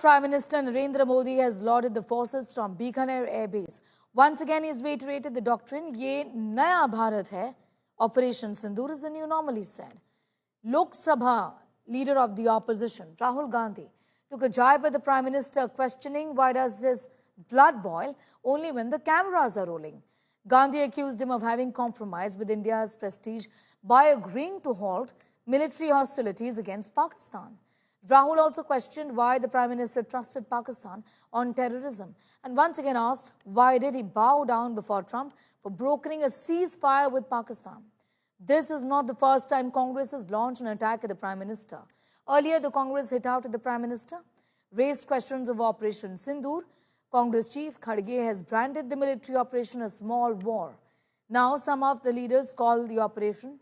Prime Minister Narendra Modi has lauded the forces from Bikaner Air Base. Once again, he has reiterated the doctrine, "Ye Naya Bharat hai." Operation Sindoor is the new normal, he said. Lok Sabha leader of the opposition, Rahul Gandhi, took a jibe at the Prime Minister, questioning why does his blood boil only when the cameras are rolling. Gandhi accused him of having compromised with India's prestige by agreeing to halt military hostilities against Pakistan. Rahul also questioned why the Prime Minister trusted Pakistan on terrorism and once again asked why did he bow down before Trump for brokering a ceasefire with Pakistan. This is not the first time Congress has launched an attack at the Prime Minister. Earlier, the Congress hit out at the Prime Minister, raised questions of Operation Sindoor. Congress chief Kharge has branded the military operation a small war. Now, some of the leaders call the operation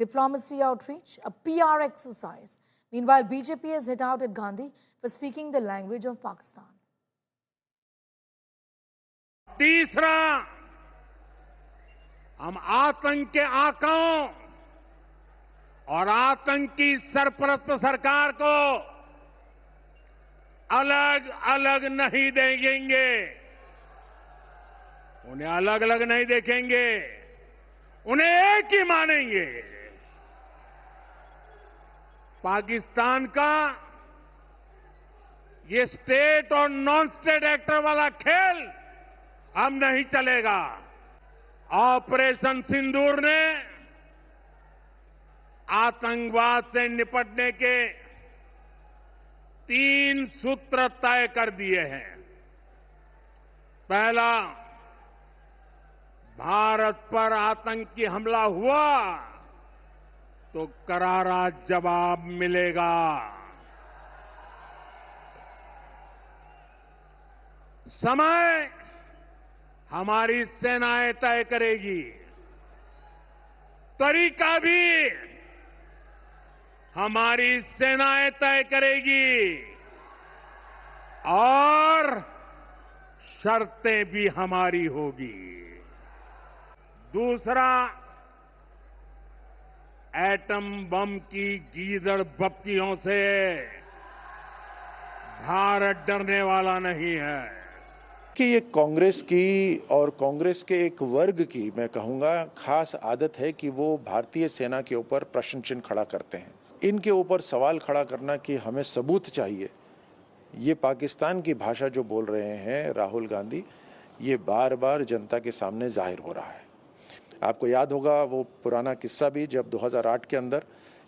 diplomacy outreach, a PR exercise. Meanwhile, BJP has hit out at Gandhi for speaking the language of Pakistan. तीसरा, हम आतंक के आकाओं और आतंकी सरपरस्त सरकार को अलग अलग नहीं देखेंगे, उन्हें अलग अलग नहीं देखेंगे, उन्हें एक ही मानेंगे। पाकिस्तान का ये स्टेट और नॉन स्टेट एक्टर वाला खेल अब नहीं चलेगा। ऑपरेशन सिंदूर ने आतंकवाद से निपटने के 3 सूत्र तय कर दिए हैं। पहला, भारत पर आतंकी हमला हुआ तो करारा जवाब मिलेगा। समय हमारी सेनाएं तय करेगी, तरीका भी हमारी सेनाएं तय करेगी और शर्तें भी हमारी होगी। दूसरा, एटम बम की गीदड़ बप्तियों से भारत डरने वाला नहीं है कि ये कांग्रेस की और कांग्रेस के एक वर्ग की मैं कहूँगा खास आदत है कि वो भारतीय सेना के ऊपर प्रश्न चिन्ह खड़ा करते हैं। इनके ऊपर सवाल खड़ा करना कि हमें सबूत चाहिए, ये पाकिस्तान की भाषा जो बोल रहे हैं राहुल गांधी, ये बार बार जनता के सामने जाहिर हो रहा है। आपको याद होगा वो पुराना किस्सा भी, जब 2008 के अंदर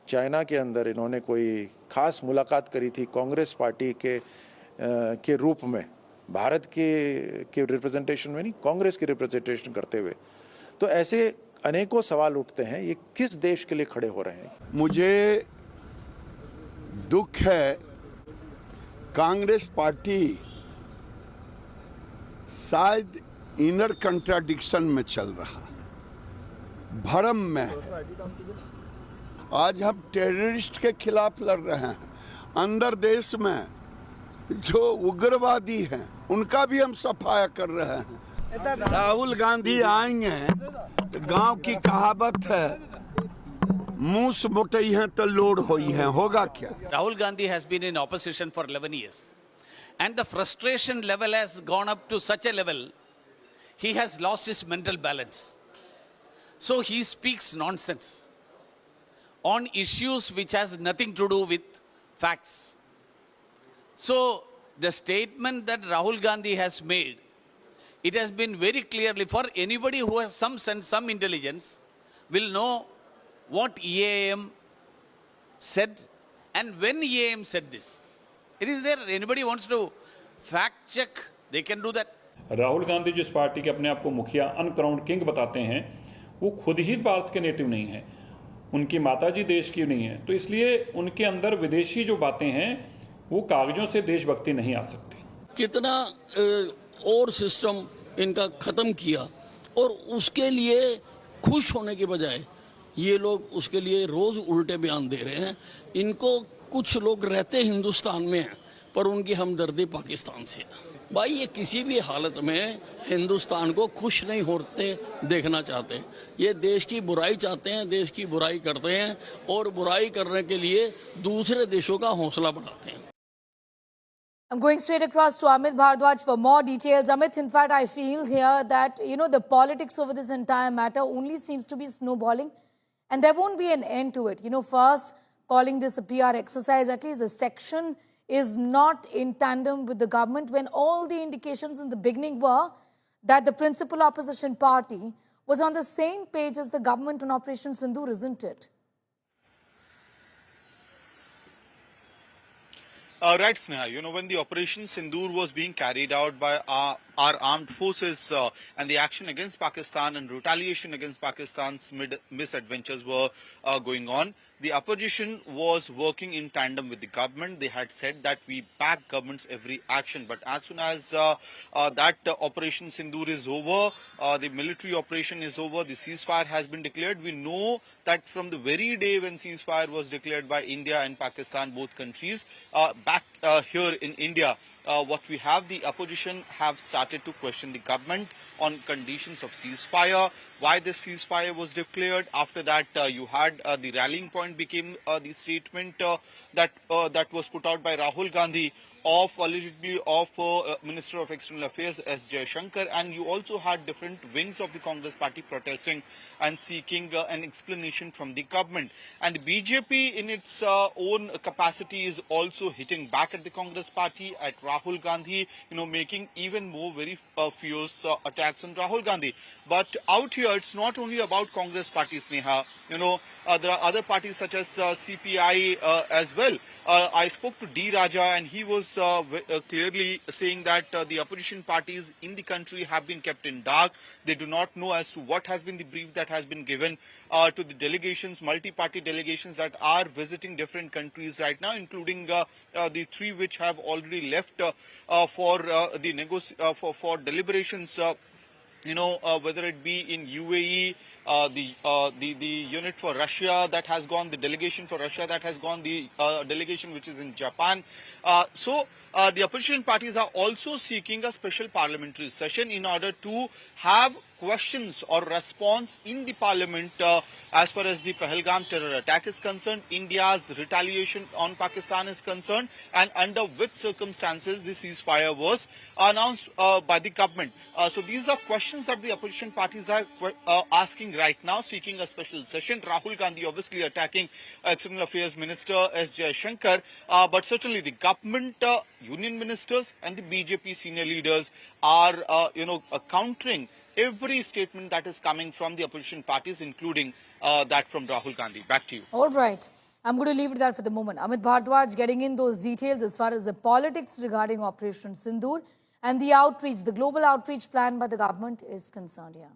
चाइना के अंदर इन्होंने कोई खास मुलाकात करी थी कांग्रेस पार्टी के रूप में, भारत के रिप्रेजेंटेशन में नहीं, कांग्रेस की रिप्रेजेंटेशन करते हुए। तो ऐसे अनेकों सवाल उठते हैं, ये किस देश के लिए खड़े हो रहे हैं। मुझे दुख है, कांग्रेस पार्टी शायद इनर कंट्राडिक्शन में चल रहा, भरम में है। आज हम टेररिस्ट के खिलाफ लड़ रहे हैं, अंदर देश में जो उग्रवादी हैं उनका भी हम सफाया कर रहे हैं। राहुल गांधी आएंगे तो गांव की कहावत है, मूस मोटई है तो लोड होई है, होगा क्या? Rahul Gandhi has been in opposition for 11 years and the frustration level has gone up to such a level he has lost his mental balance. So he speaks nonsense on issues which has nothing to do with facts. So the statement that Rahul Gandhi has made, it has been very clearly for anybody who has some sense, some intelligence, will know what EAM said and when EAM said this. It is there. Anybody wants to fact check, they can do that. Rahul Gandhi जिस party के अपने आप को मुखिया uncrowned king बताते हैं, वो खुद ही भारत के नेटिव नहीं है, उनकी माताजी देश की नहीं है, तो इसलिए उनके अंदर विदेशी जो बातें हैं वो कागजों से देशभक्ति नहीं आ सकती। कितना और सिस्टम इनका खत्म किया और उसके लिए खुश होने के बजाय ये लोग उसके लिए रोज उल्टे बयान दे रहे हैं। इनको कुछ लोग रहते हिंदुस्तान में हैं पर उनकी हमदर्दी पाकिस्तान से है। भाई ये किसी भी हालत में हिंदुस्तान को खुश नहीं होते देखना चाहते, ये देश की बुराई चाहते हैं, देश की बुराई करते हैं और बुराई करने के लिए दूसरे देशों का हौसला बढ़ाते हैं। I'm going straight across to Amit Bhardwaj for more details. Amit, in fact, I feel here that, the politics over this entire matter only seems to be snowballing and there won't be an end to it. First, calling this a PR exercise, at least a section is not in tandem with the government when all the indications in the beginning were that the principal opposition party was on the same page as the government on Operation Sindoor, isn't it? Right, Sneha. When the Operation Sindoor was being carried out by our armed forces and the action against Pakistan and retaliation against Pakistan's misadventures were going on, the opposition was working in tandem with the government. They had said that we back government's every action. But as soon as that Operation Sindoor is over, the military operation is over, the ceasefire has been declared. We know that from the very day when ceasefire was declared by India and Pakistan, both countries, back here in India, what we have, the opposition have started to question the government on conditions of ceasefire, why this ceasefire was declared. After that, you had the rallying point became the statement that was put out by Rahul Gandhi allegedly of Minister of External Affairs S. Jaishankar, and you also had different wings of the Congress party protesting and seeking an explanation from the government. And the BJP in its own capacity is also hitting back at the Congress party, at Rahul Gandhi, making even more very fierce attacks on Rahul Gandhi. But out here, it's not only about Congress party, Sneha. There are other parties such as CPI as well. I spoke to D. Raja and he was clearly saying that the opposition parties in the country have been kept in dark. They do not know as to what has been the brief that has been given to the delegations, multi-party delegations that are visiting different countries right now, including the three which have already left for deliberations. Whether it be in UAE, the unit for Russia that has gone, the delegation for Russia that has gone, the delegation which is in Japan. So the opposition parties are also seeking a special parliamentary session in order to have questions or response in the parliament as far as the Pahalgam terror attack is concerned, India's retaliation on Pakistan is concerned, and under which circumstances the ceasefire was announced by the government. So these are questions that the opposition parties are asking right now, seeking a special session. Rahul Gandhi obviously attacking External Affairs Minister S. Jaishankar, but certainly the government, union ministers and the BJP senior leaders are, countering every statement that is coming from the opposition parties, including that from Rahul Gandhi. Back to you. All right. I'm going to leave it there for the moment. Amit Bhardwaj getting in those details as far as the politics regarding Operation Sindoor and the outreach, the global outreach plan by the government is concerned here.